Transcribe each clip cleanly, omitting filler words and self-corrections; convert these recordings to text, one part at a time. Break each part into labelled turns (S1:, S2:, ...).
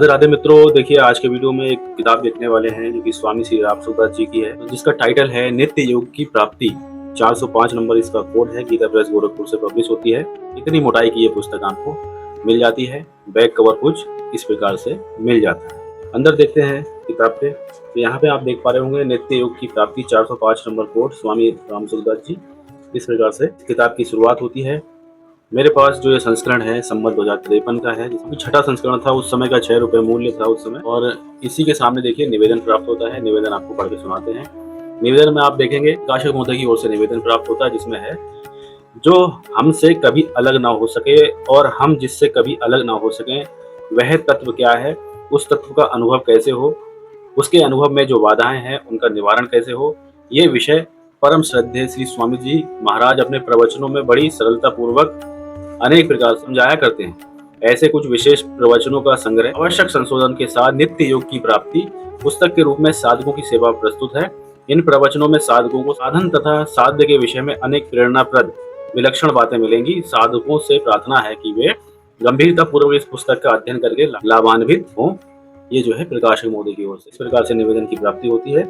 S1: राधे राधे मित्रों। देखिए आज के वीडियो में एक किताब देखने वाले हैं जो कि स्वामी श्री रामसुखदास जी की है, जिसका टाइटल है नित्य योग की प्राप्ति। 405 नंबर इसका कोड है। गीता प्रेस गोरखपुर से पब्लिश होती है। इतनी मोटाई की ये पुस्तक आपको मिल जाती है। बैक कवर कुछ इस प्रकार से मिल जाता है। अंदर देखते हैं किताब पे, तो यहाँ पे आप देख पा रहे होंगे नित्य योग की प्राप्ति 405 नंबर कोड स्वामी रामसुखदास जी। इस प्रकार से किताब की शुरुआत होती है। मेरे पास जो ये संस्करण है संवत 2053 का है, जिसमें छठा संस्करण था। उस समय का 6 रुपए मूल्य था उस समय। और इसी के सामने देखिए निवेदन प्राप्त होता है। निवेदन आपको पढ़ के सुनाते हैं। निवेदन में आप देखेंगे प्रकाशक महोदय की ओर से निवेदन प्राप्त होता है, जिसमें है जो हमसे कभी अलग ना हो सके और हम जिससे कभी अलग ना हो सके वह तत्व क्या है, उस तत्व का अनुभव कैसे हो, उसके अनुभव में जो बाधाएं हैं उनका निवारण कैसे हो, ये विषय परम श्रद्धेय श्री स्वामी जी महाराज अपने प्रवचनों में बड़ी सरलता पूर्वक अनेक प्रकार समझाया करते हैं। ऐसे कुछ विशेष प्रवचनों का संग्रह आवश्यक संशोधन के साथ नित्य योग की प्राप्ति पुस्तक के रूप में साधकों की सेवा प्रस्तुत है। इन प्रवचनों में साधकों को साधन तथा साध्य के विषय में अनेक प्रेरणाप्रद विलक्षण बातें मिलेंगी। साधकों से प्रार्थना है कि वे गंभीरता पूर्वक इस पुस्तक का अध्ययन करके लाभान्वित हों। ये जो है प्रकाशक महोदय की ओर से इस प्रकार से निवेदन की प्राप्ति होती है।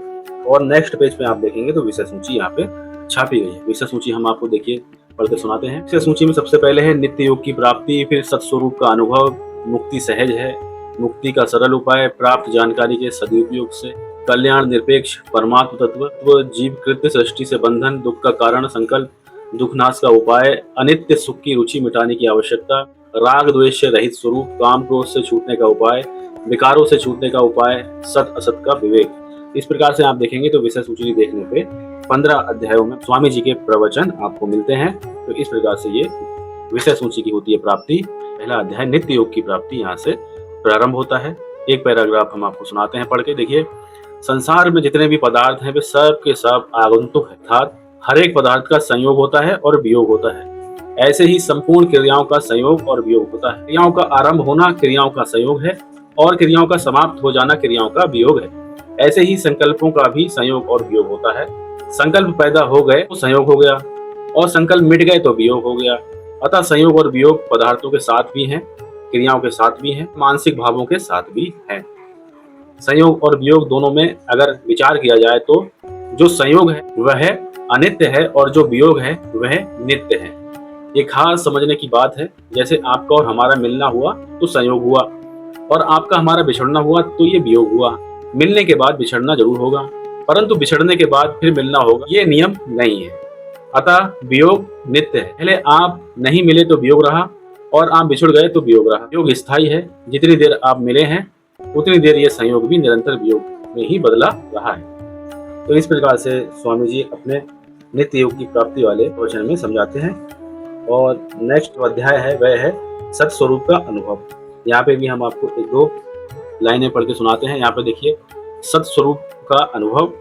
S1: और नेक्स्ट पेज पे आप देखेंगे तो विषय सूची यहाँ पे छापी गई है। विषय सूची हम आपको देखिए पढ़ के सुनाते हैं। विषय सूची में सबसे पहले है नित्य योग की प्राप्ति, फिर सत्स्वरूप का अनुभव, मुक्ति सहज है, मुक्ति का सरल उपाय, प्राप्त जानकारी के सदुपयोग से, कल्याण निरपेक्ष परमात्म तत्व, जीव कृत्य सृष्टि से बंधन, दुख का कारण संकल्प, दुखनाश का उपाय, अनित्य सुख की रुचि मिटाने की आवश्यकता, राग द्वेष से रहित स्वरूप, काम क्रोध से छूटने का उपाय, विकारों से छूटने का उपाय, सत असत का विवेक। इस प्रकार से आप देखेंगे तो विषय सूची देखने पे 15 अध्यायों में स्वामी जी के प्रवचन आपको मिलते हैं। तो इस प्रकार से ये विषय सूची की होती है प्राप्ति। पहला अध्याय नित्य योग की प्राप्ति यहाँ से प्रारंभ होता है। एक पैराग्राफ हम आपको सुनाते हैं पढ़ के। देखिए, संसार में जितने भी पदार्थ हैं वे सब के सब आगंतुक है, अर्थात हर एक पदार्थ का संयोग होता है और वियोग होता है। ऐसे ही संपूर्ण क्रियाओं का संयोग और वियोग होता है। क्रियाओं का आरंभ होना क्रियाओं का संयोग है और क्रियाओं का समाप्त हो जाना क्रियाओं का वियोग है। ऐसे ही संकल्पों का भी संयोग और वियोग होता है। संकल्प पैदा हो गए तो संयोग हो गया और संकल्प मिट गए तो वियोग हो गया। अतः संयोग और वियोग पदार्थों के साथ भी हैं, क्रियाओं के साथ भी हैं, मानसिक भावों के साथ भी हैं। संयोग और वियोग दोनों में अगर विचार किया जाए तो जो संयोग है वह अनित्य है और जो वियोग है वह नित्य है। ये खास समझने की बात है। जैसे आपका और हमारा मिलना हुआ तो संयोग हुआ और आपका हमारा बिछड़ना हुआ तो ये वियोग हुआ। मिलने के बाद बिछड़ना जरूर होगा, परंतु बिछड़ने के बाद फिर मिलना होगा, ये नियम नहीं है। अतः वियोग नित्य है। पहले आप नहीं मिले तो वियोग रहा और आप बिछड़ गए तो वियोग रहा। वियोग स्थायी है। जितनी देर आप मिले हैं उतनी देर ये संयोग भी निरंतर वियोग में ही बदला रहा है। तो इस प्रकार से स्वामी जी अपने नित्य योग की प्राप्ति वाले वचन में समझाते हैं। और नेक्स्ट अध्याय है वह है सत्स्वरूप का अनुभव। यहाँ पे भी हम आपको एक दो लाइनें पढ़ के सुनाते हैं। यहाँ पे देखिए, सत्स्वरूप का अनुभव,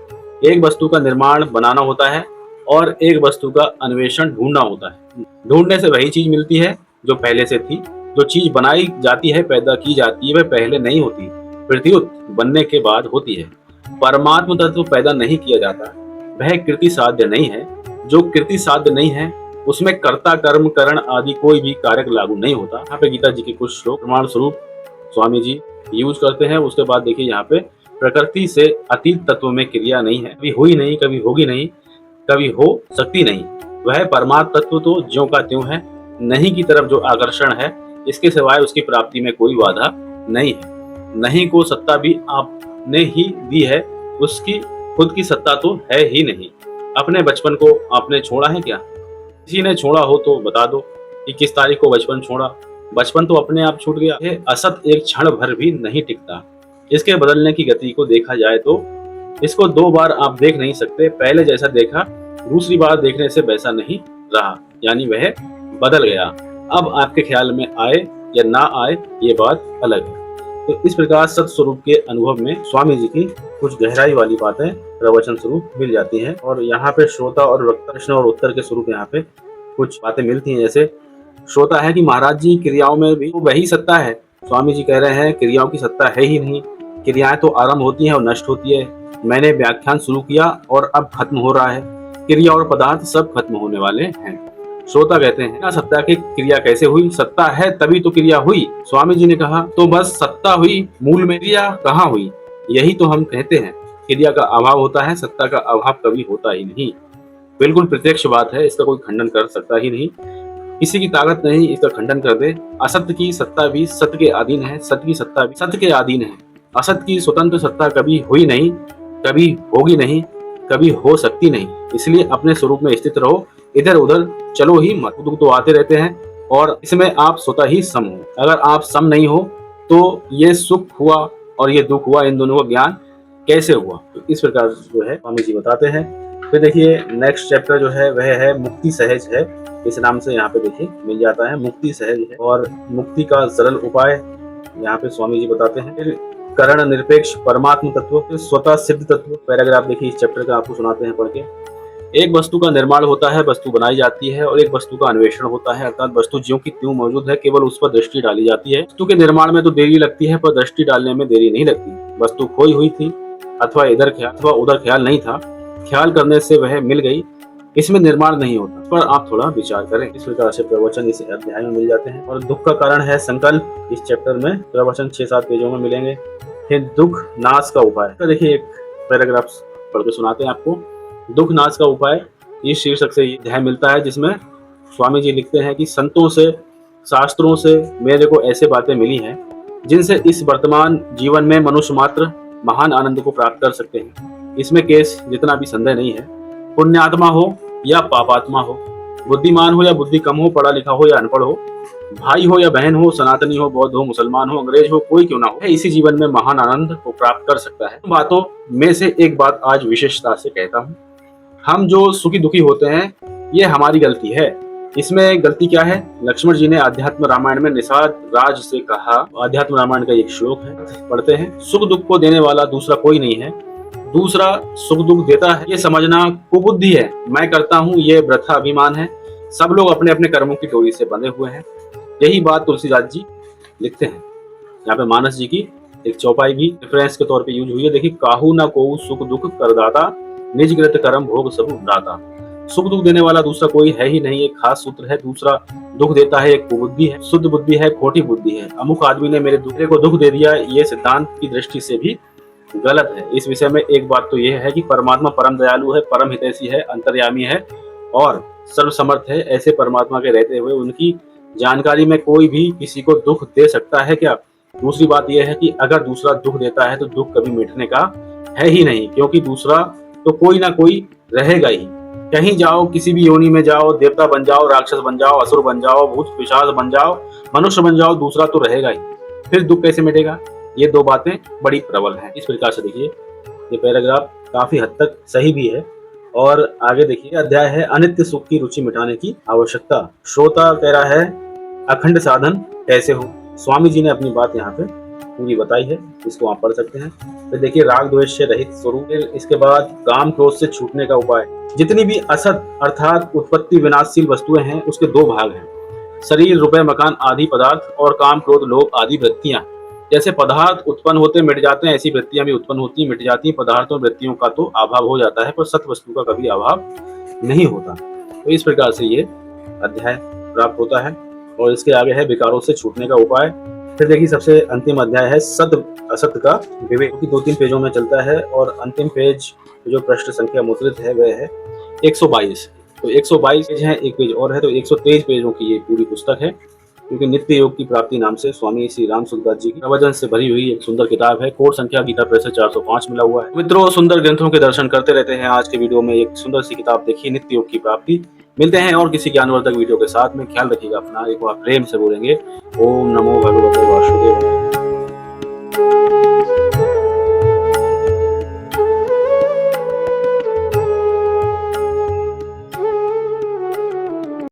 S1: एक वस्तु का निर्माण बनाना होता है और एक वस्तु का अन्वेषण ढूंढना होता है। ढूंढने से वही चीज मिलती है जो पहले से थी। जो चीज बनाई जाती है, पैदा की जाती है, वह पहले नहीं होती, प्रत्युत बनने के बाद होती है। परमात्म तत्व पैदा नहीं किया जाता, वह कृति साध्य नहीं है। जो कृति साध्य नहीं है उसमें कर्ता कर्म करण आदि कोई भी कारक लागू नहीं होता। यहाँ पे गीता जी के कुछ श्लोक प्रमाण स्वरूप स्वामी जी यूज करते हैं। उसके बाद देखिए, यहाँ पे प्रकृति से अतीत तत्व में क्रिया नहीं है, कभी हुई नहीं, कभी होगी नहीं, कभी हो सकती नहीं। वह परमात्म तत्व तो ज्यों का त्यों है। नहीं की तरफ जो आकर्षण है, इसके सिवाय उसकी प्राप्ति में कोई बाधा नहीं है। नहीं को सत्ता भी आपने ही दी है, उसकी खुद की सत्ता तो है ही नहीं। अपने बचपन को आपने छोड़ा है क्या? किसी ने छोड़ा हो तो बता दो कि किस तारीख को बचपन छोड़ा। बचपन तो अपने आप छूट गया। यह असत एक क्षण भर भी नहीं टिकता। इसके बदलने की गति को देखा जाए तो इसको 2 बार आप देख नहीं सकते। पहले जैसा देखा दूसरी बार देखने से वैसा नहीं रहा, यानी वह बदल गया। अब आपके ख्याल में आए या ना आए ये बात अलग है। तो इस प्रकार सत्स्वरूप के अनुभव में स्वामी जी की कुछ गहराई वाली बातें प्रवचन स्वरूप मिल जाती हैं। और यहाँ पे श्रोता और वक्ता प्रश्न और उत्तर के स्वरूप यहाँ पे कुछ बातें मिलती हैं। जैसे श्रोता है कि महाराज जी क्रियाओं में भी वही सत्ता है। स्वामी जी कह रहे हैं क्रियाओं की सत्ता है ही नहीं, क्रियाएं तो आरंभ होती हैं और नष्ट होती है। मैंने व्याख्यान शुरू किया और अब खत्म हो रहा है। क्रिया और पदार्थ सब खत्म होने वाले हैं। श्रोता कहते हैं, सत्ता की क्रिया कैसे हुई? सत्ता है तभी तो क्रिया हुई। स्वामी जी ने कहा, तो बस सत्ता हुई, मूल में क्रिया कहाँ हुई? यही तो हम कहते हैं, क्रिया का अभाव होता है, सत्ता का अभाव कभी होता ही नहीं। बिल्कुल प्रत्यक्ष बात है, इसका कोई खंडन कर सकता ही नहीं। किसी की ताकत नहीं इसका खंडन कर दे। असत्य की सत्ता भी सत्य के अधीन है, सत्य की सत्ता भी सत्य के अधीन है। असत्य की स्वतंत्र सत्ता कभी हुई नहीं, कभी होगी नहीं, कभी हो सकती नहीं। इसलिए अपने स्वरूप में स्थित रहो, इधर उधर चलो ही मत। दुख तो आते रहते हैं और इसमें आप स्वतः ही सम हो। अगर आप सम नहीं हो तो ये सुख हुआ और ये दुख हुआ, इन दोनों का ज्ञान कैसे हुआ? तो इस प्रकार जो है स्वामी जी बताते हैं। फिर देखिए नेक्स्ट चैप्टर जो है वह है मुक्ति सहज है। इस नाम से यहाँ पे देखिए मिल जाता है, मुक्ति सहज है। और मुक्ति का सरल उपाय यहाँ पे स्वामी जी बताते हैं। फिर करण निरपेक्ष परमात्म तत्व, फिर स्वतः सिद्ध तत्व। पैराग्राफ देखिए इस चैप्टर का, आपको सुनाते हैं पढ़ के। एक वस्तु का निर्माण होता है, वस्तु बनाई जाती है, और एक वस्तु का अन्वेषण होता है, अर्थात वस्तु ज्यों की त्यों मौजूद है, केवल उस पर दृष्टि डाली जाती है। वस्तु के निर्माण में तो देरी लगती है, पर दृष्टि डालने में देरी नहीं लगती। वस्तु खोई हुई थी अथवा इधर ख्याल अथवा उधर ख्याल नहीं था, ख्याल करने से वह मिल गई, इसमें निर्माण नहीं होता। पर आप थोड़ा विचार करें। इस प्रकार से प्रवचन इस अध्याय में मिल जाते हैं। और दुख का कारण है संकल्प, इस चैप्टर में प्रवचन 6-7 पेजों में मिलेंगे। फिर दुख नाश का उपाय, तो देखिए एक पैराग्राफ पढ़ के सुनाते हैं आपको। दुख नाश का उपाय, इस शीर्षक से अध्याय मिलता है, जिसमें स्वामी जी लिखते हैं कि संतों से, शास्त्रों से मेरे को ऐसे बातें मिली हैं जिनसे इस वर्तमान जीवन में मनुष्य मात्र महान आनंद को प्राप्त कर सकते हैं। इसमें केस जितना भी संदेह नहीं है। पुण्यात्मा हो या पापात्मा हो, बुद्धिमान हो या बुद्धि कम हो, पढ़ा लिखा हो या अनपढ़ हो, भाई हो या बहन हो, सनातनी हो, बौद्ध हो, मुसलमान हो, अंग्रेज हो, कोई क्यों ना हो, इसी जीवन में महान आनंद को प्राप्त कर सकता है। बातों में से एक बात आज विशेषता से कहता हूँ, हम जो सुखी दुखी होते हैं ये हमारी गलती है। इसमें गलती क्या है? लक्ष्मण जी ने अध्यात्म रामायण में निषाद राज से कहा। अध्यात्म रामायण का एक श्लोक है, पढ़ते हैं। सुख दुख को देने वाला दूसरा कोई नहीं है, दूसरा सुख दुख देता है ये समझना कुबुद्धि है। मैं करता हूँ ये वृथा अभिमान है। सब लोग अपने अपने कर्मों की डोरी से बंधे हुए हैं। यही बात तुलसीदास जी लिखते हैं। यहाँ पे मानस जी की एक चौपाई भी रेफरेंस के तौर पे यूज हुई है। देखिए, काहू न को सुख दुख करदाता, निज कृत कर्म भोग सब उदाता। सुख दुख देने वाला दूसरा कोई है ही नहीं, एक खास सूत्र है। दूसरा दुख देता है एक कुबुद्धि है, शुद्ध बुद्धि है, खोटी बुद्धि है। अमुक आदमी ने मेरे दूसरे को दुख दे दिया, ये सिद्धांत की दृष्टि से भी गलत है। इस विषय में एक बात तो यह है कि परमात्मा परम दयालु है, परम हितैषी है, अंतर्यामी है और सर्वसमर्थ है। ऐसे परमात्मा के रहते हुए उनकी जानकारी में कोई भी किसी को दुख दे सकता है क्या? दूसरी बात यह है कि अगर दूसरा दुख देता है तो दुख कभी मिटने का है ही नहीं, क्योंकि दूसरा तो कोई ना कोई रहेगा ही। कहीं जाओ, किसी भी योनि में जाओ, देवता बन जाओ, राक्षस बन जाओ, असुर बन जाओ, भूत पिशाच बन जाओ, मनुष्य बन जाओ, दूसरा तो रहेगा ही। फिर दुख कैसे मिटेगा? ये दो बातें बड़ी प्रबल हैं। इस प्रकार से देखिए ये पैराग्राफ काफी हद तक सही भी है। और आगे देखिए अध्याय है अनित्य सुख की रुचि मिटाने की आवश्यकता। श्रोता कह रहा है अखंड साधन कैसे हो? स्वामी जी ने अपनी बात यहाँ पे पूरी बताई है, इसको आप पढ़ सकते हैं। फिर देखिए राग द्वेष से रहित स्वरूप, इसके बाद काम क्रोध से छूटने का उपाय। जितनी भी असत अर्थात उत्पत्ति विनाशशील वस्तुएं हैं उसके दो भाग हैं, शरीर, रुपए, मकान आदि पदार्थ और काम क्रोध लोभ आदि वृत्तियां। जैसे पदार्थ उत्पन्न होते मिट जाते हैं, ऐसी वृत्तियां भी उत्पन्न होती मिट जाती हैं। पदार्थों वृत्तियों का तो अभाव हो जाता है, पर सत वस्तु का कभी अभाव नहीं होता। तो इस प्रकार से ये अध्याय प्राप्त होता है। और इसके आगे है विकारों से छूटने का उपाय। फिर देखिए सबसे अंतिम अध्याय है सत असत का विवेक, जो 2-3 पेजों में चलता है। और अंतिम पेज जो पृष्ठ संख्या मुद्रित है वह है 122। तो 122 पेज है, एक पेज और है, तो 123 पेजों की ये पूरी पुस्तक है। क्योंकि नित्य योग की प्राप्ति नाम से स्वामी श्री राम सुखदास जी की प्रवचन से भरी हुई एक सुंदर किताब है। कोड संख्या गीता प्रेस 405 मिला हुआ है। मित्रों, सुंदर ग्रंथों के दर्शन करते रहते हैं। आज के वीडियो में एक सुंदर सी किताब देखिए, नित्य योग की प्राप्ति। मिलते हैं और किसी ज्ञानवर्धक वीडियो के साथ में। ख्याल रखिएगा अपना। एक बार प्रेम से बोलेंगे ओम नमो भगवते वासुदेवाय।